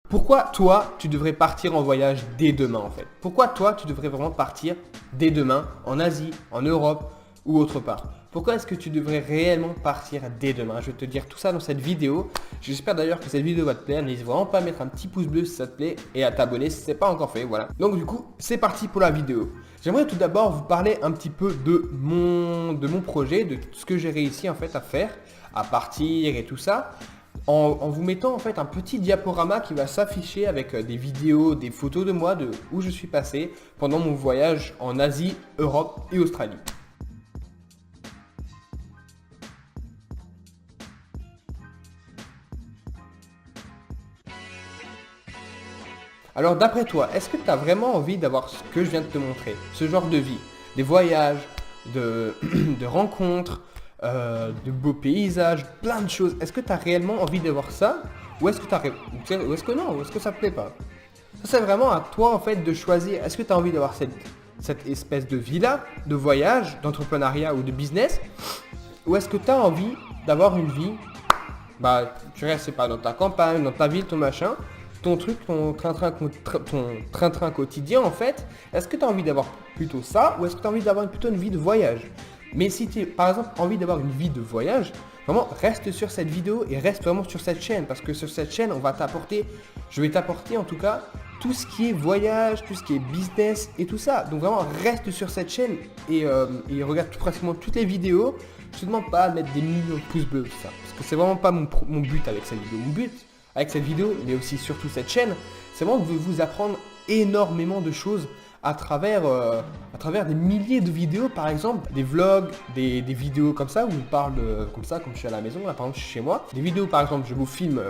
Pourquoi toi, tu devrais partir en voyage dès demain en fait? Pourquoi toi, tu devrais vraiment partir dès demain en Asie, en Europe ou autre part? Pourquoi est-ce que tu devrais réellement partir dès demain? Je vais te dire tout ça dans cette vidéo. J'espère d'ailleurs que cette vidéo va te plaire. N'hésite vraiment pas à mettre un petit pouce bleu si ça te plaît et à t'abonner si ce n'est pas encore fait. Voilà. Donc du coup, c'est parti pour la vidéo. J'aimerais tout d'abord vous parler un petit peu de mon projet, de ce que j'ai réussi en fait à faire, à partir et tout ça. En vous mettant en fait un petit diaporama qui va s'afficher avec des vidéos, des photos de moi, de où je suis passé pendant mon voyage en Asie, Europe et Australie. Alors d'après toi, est-ce que tu as vraiment envie d'avoir ce que je viens de te montrer, ce genre de vie, des voyages, de rencontres, de beaux paysages, plein de choses. Est-ce que tu as réellement envie d'avoir ça ou est-ce que non, ou est-ce que ça te plaît pas? Ça c'est vraiment à toi en fait de choisir. Est-ce que tu as envie d'avoir cette espèce de vie-là, de voyage, d'entrepreneuriat ou de business, ou est-ce que tu as envie d'avoir une vie, bah tu restes pas dans ta campagne, dans ta ville, ton machin, ton truc, ton train-train quotidien en fait. Est-ce que tu as envie d'avoir plutôt ça ou est-ce que tu as envie d'avoir plutôt une vie de voyage? Mais si tu as par exemple envie d'avoir une vie de voyage, vraiment reste sur cette vidéo et reste vraiment sur cette chaîne parce que sur cette chaîne je vais t'apporter en tout cas tout ce qui est voyage, tout ce qui est business et tout ça. Donc vraiment reste sur cette chaîne et regarde pratiquement toutes les vidéos. Je te demande pas de mettre des millions de pouces bleus ça, parce que c'est vraiment pas mon but avec cette vidéo. Mon but avec cette vidéo, mais aussi surtout cette chaîne, c'est vraiment de vous apprendre énormément de choses à travers des milliers de vidéos, par exemple, des vlogs, des vidéos comme ça, où on parle comme ça, comme je suis à la maison, là par exemple je suis chez moi. Des vidéos par exemple, je vous filme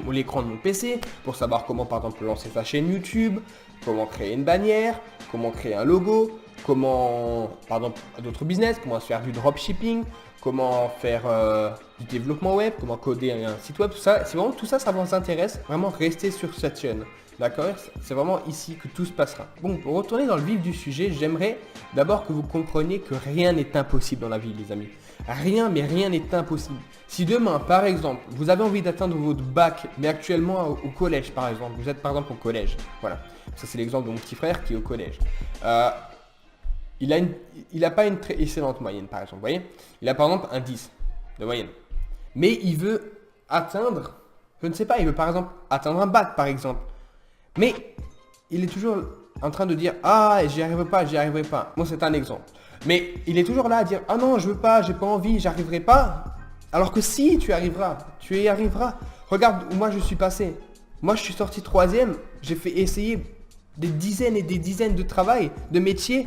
l'écran de mon PC, pour savoir comment par exemple lancer sa chaîne YouTube, comment créer une bannière, comment créer un logo, comment, par exemple, d'autres business, comment se faire du dropshipping, comment faire du développement web, comment coder un site web, tout ça. Si vraiment tout ça, ça vous intéresse, vraiment restez sur cette chaîne. D'accord? C'est vraiment ici que tout se passera. Bon, pour retourner dans le vif du sujet, j'aimerais d'abord que vous compreniez que rien n'est impossible dans la vie, les amis. Rien, mais rien n'est impossible. Si demain, par exemple, vous avez envie d'atteindre votre bac, mais actuellement au collège, par exemple, vous êtes par exemple au collège, voilà. Ça, c'est l'exemple de mon petit frère qui est au collège. Il n'a pas une très excellente moyenne, par exemple, vous voyez. Il a par exemple un 10 de moyenne. Mais il veut atteindre, je ne sais pas, il veut par exemple atteindre un bac, par exemple. Mais il est toujours en train de dire « Ah, j'y arriverai pas, j'y arriverai pas ». Moi, c'est un exemple. Mais il est toujours là à dire « Ah non, je veux pas, j'ai pas envie, j'y arriverai pas ». Alors que si, tu arriveras, tu y arriveras. Regarde où moi je suis passé. Moi, je suis sorti 3e, j'ai fait essayer des dizaines et des dizaines de travail, de métiers.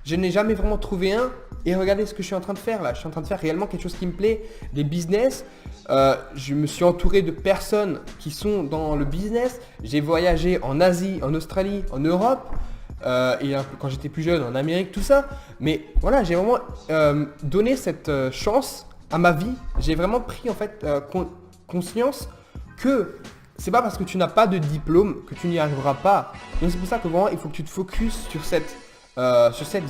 Je n'ai jamais vraiment trouvé un. Et regardez ce que je suis en train de faire là. Je suis en train de faire réellement quelque chose qui me plaît. Des business. Je me suis entouré de personnes qui sont dans le business. J'ai voyagé en Asie, en Australie, en Europe. Et quand j'étais plus jeune, en Amérique, tout ça. Mais voilà, j'ai vraiment donné cette chance à ma vie. J'ai vraiment pris en fait conscience que c'est pas parce que tu n'as pas de diplôme que tu n'y arriveras pas. Donc c'est pour ça que vraiment il faut que tu te focuses sur cette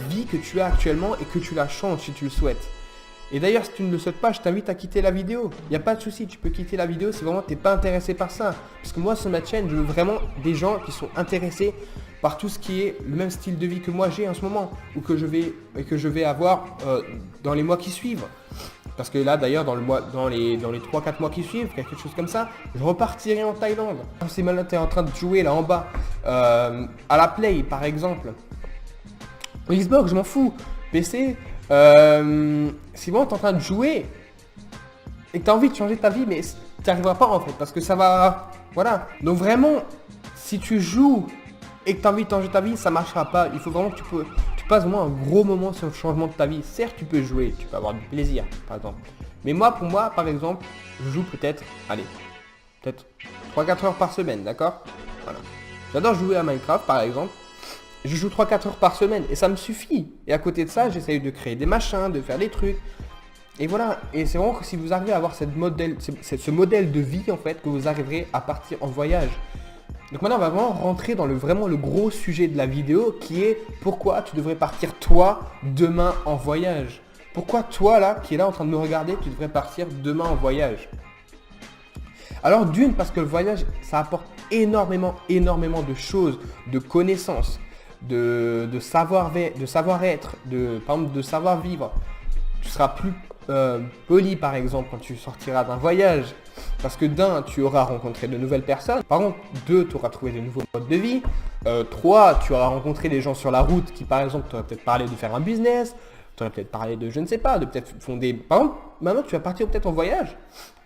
vie que tu as actuellement et que tu la changes si tu le souhaites. Et d'ailleurs, si tu ne le souhaites pas, je t'invite à quitter la vidéo. Il n'y a pas de souci, tu peux quitter la vidéo si vraiment tu n'es pas intéressé par ça. Parce que moi, sur ma chaîne, je veux vraiment des gens qui sont intéressés par tout ce qui est le même style de vie que moi j'ai en ce moment ou que je vais avoir dans les mois qui suivent. Parce que là, d'ailleurs, dans les 3-4 mois qui suivent, quelque chose comme ça, je repartirai en Thaïlande. Si maintenant tu es en train de jouer là en bas, à la Play par exemple, Xbox, je m'en fous. PC, si vraiment tu es en train de jouer et que tu as envie de changer ta vie, mais tu n'y arriveras pas en fait, parce que ça va... Voilà. Donc vraiment, si tu joues et que tu as envie de changer ta vie, ça ne marchera pas. Il faut vraiment que tu passes vraiment un gros moment sur le changement de ta vie. Certes, tu peux jouer, tu peux avoir du plaisir, par exemple. Mais pour moi, par exemple, je joue peut-être 3-4 heures par semaine, d'accord? Voilà. J'adore jouer à Minecraft, par exemple. Je joue 3-4 heures par semaine et ça me suffit. Et à côté de ça, j'essaye de créer des machins, de faire des trucs. Et voilà. Et c'est vraiment que si vous arrivez à avoir ce modèle de vie, en fait, que vous arriverez à partir en voyage. Donc maintenant, on va vraiment rentrer dans le gros sujet de la vidéo qui est pourquoi tu devrais partir toi demain en voyage. Pourquoi toi là, qui est là en train de me regarder, tu devrais partir demain en voyage. Alors d'une, parce que le voyage, ça apporte énormément de choses, de connaissances, de savoir-être, par exemple, de savoir-vivre. Tu seras plus poli par exemple quand tu sortiras d'un voyage. Parce que d'un, tu auras rencontré de nouvelles personnes. Par contre, deux, tu auras trouvé de nouveaux modes de vie. Trois, tu auras rencontré des gens sur la route qui par exemple t'auraient peut-être parlé de faire un business. Tu aurais peut-être parlé de je ne sais pas, de peut-être fonder. Par exemple, maintenant tu vas partir peut-être en voyage.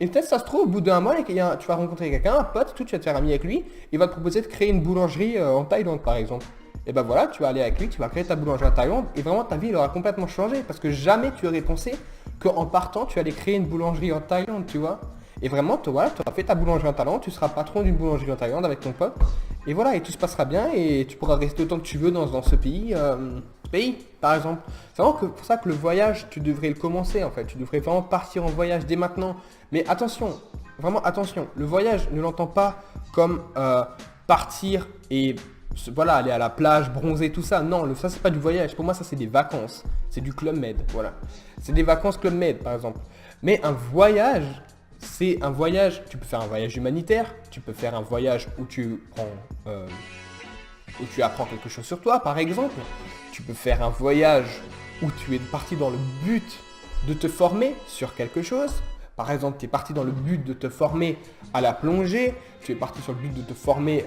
Et peut-être ça se trouve, au bout d'un mois, tu vas rencontrer quelqu'un, un pote, tout, tu vas te faire ami avec lui. Il va te proposer de créer une boulangerie en Thaïlande par exemple. Et ben voilà, tu vas aller avec lui, tu vas créer ta boulangerie en Thaïlande et vraiment ta vie elle aura complètement changé parce que jamais tu aurais pensé qu'en partant tu allais créer une boulangerie en Thaïlande, tu vois. Et vraiment, voilà, tu auras fait ta boulangerie en Thaïlande, tu seras patron d'une boulangerie en Thaïlande avec ton pote. Et voilà, et tout se passera bien et tu pourras rester autant que tu veux dans ce pays, par exemple. C'est vraiment pour ça que le voyage, tu devrais le commencer en fait. Tu devrais vraiment partir en voyage dès maintenant. Mais attention, vraiment attention, le voyage ne l'entend pas comme partir et voilà, aller à la plage, bronzer, tout ça. Non, ça c'est pas du voyage. Pour moi, ça c'est des vacances. C'est du Club Med, voilà. C'est des vacances Club Med, par exemple. Mais un voyage, c'est un voyage. Tu peux faire un voyage humanitaire. Tu peux faire un voyage où tu apprends quelque chose sur toi, par exemple. Tu peux faire un voyage où tu es parti dans le but de te former sur quelque chose. Par exemple, tu es parti dans le but de te former à la plongée. Tu es parti sur le but de te former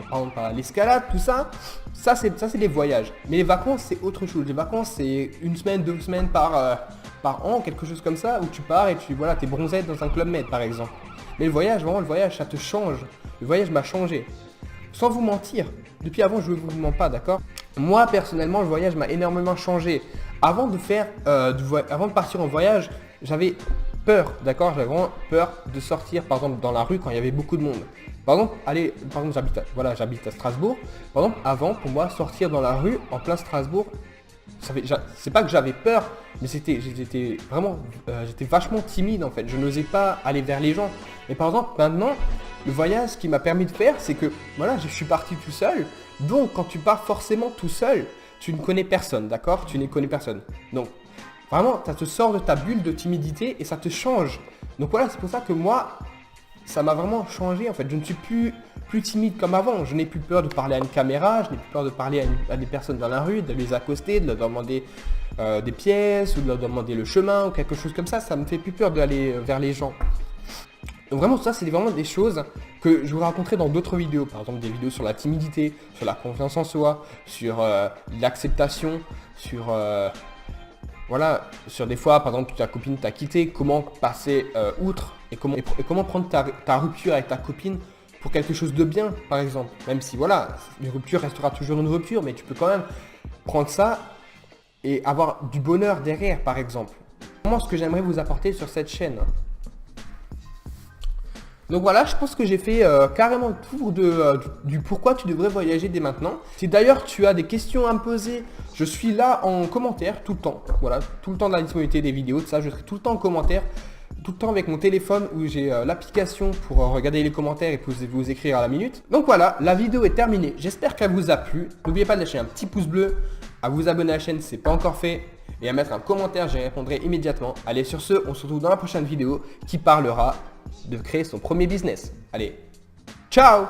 par exemple à l'escalade, tout ça. Ça c'est des voyages. Mais les vacances, c'est autre chose. Les vacances, c'est une semaine, 2 semaines par an, quelque chose comme ça, où tu pars et tu t'es bronzé dans un Club Med, par exemple. Mais le voyage, vraiment, le voyage, ça te change. Le voyage m'a changé. Sans vous mentir, depuis avant, je ne vous mens pas, d'accord? Moi, personnellement, le voyage m'a énormément changé. Avant de partir en voyage, j'avais peur, d'accord? J'avais vraiment peur de sortir, par exemple, dans la rue quand il y avait beaucoup de monde. Par exemple, j'habite à Strasbourg. Par exemple, avant, pour moi, sortir dans la rue, en plein Strasbourg, c'est pas que j'avais peur, mais j'étais vachement timide en fait. Je n'osais pas aller vers les gens. Mais par exemple, maintenant, le voyage, ce qui m'a permis de faire, c'est que voilà, je suis parti tout seul. Donc, quand tu pars forcément tout seul, tu ne connais personne, d'accord? Tu ne connais personne. Donc, vraiment, ça te sort de ta bulle de timidité et ça te change. Donc voilà, c'est pour ça que moi, ça m'a vraiment changé en fait. Je ne suis plus timide comme avant. Je n'ai plus peur de parler à une caméra, je n'ai plus peur de parler à des personnes dans la rue, de les accoster, de leur demander des pièces ou de leur demander le chemin ou quelque chose comme ça. Ça me fait plus peur d'aller vers les gens. Donc vraiment, ça, c'est vraiment des choses que je vous raconterai dans d'autres vidéos. Par exemple, des vidéos sur la timidité, sur la confiance en soi, sur l'acceptation, sur des fois, par exemple, ta copine t'a quitté, comment passer outre et comment prendre ta rupture avec ta copine pour quelque chose de bien, par exemple. Même si, voilà, une rupture restera toujours une rupture, mais tu peux quand même prendre ça et avoir du bonheur derrière, par exemple. Vraiment, ce que j'aimerais vous apporter sur cette chaîne. Donc voilà, je pense que j'ai fait carrément le tour du pourquoi tu devrais voyager dès maintenant. Si d'ailleurs tu as des questions à me poser, je suis là en commentaire tout le temps. Voilà, tout le temps de la disponibilité des vidéos, tout ça, je serai tout le temps en commentaire. Tout le temps avec mon téléphone où j'ai l'application pour regarder les commentaires et vous écrire à la minute. Donc voilà, la vidéo est terminée. J'espère qu'elle vous a plu. N'oubliez pas de lâcher un petit pouce bleu, à vous abonner à la chaîne si ce n'est pas encore fait et à mettre un commentaire, j'y répondrai immédiatement. Allez, sur ce, on se retrouve dans la prochaine vidéo qui parlera de créer son premier business. Allez, ciao!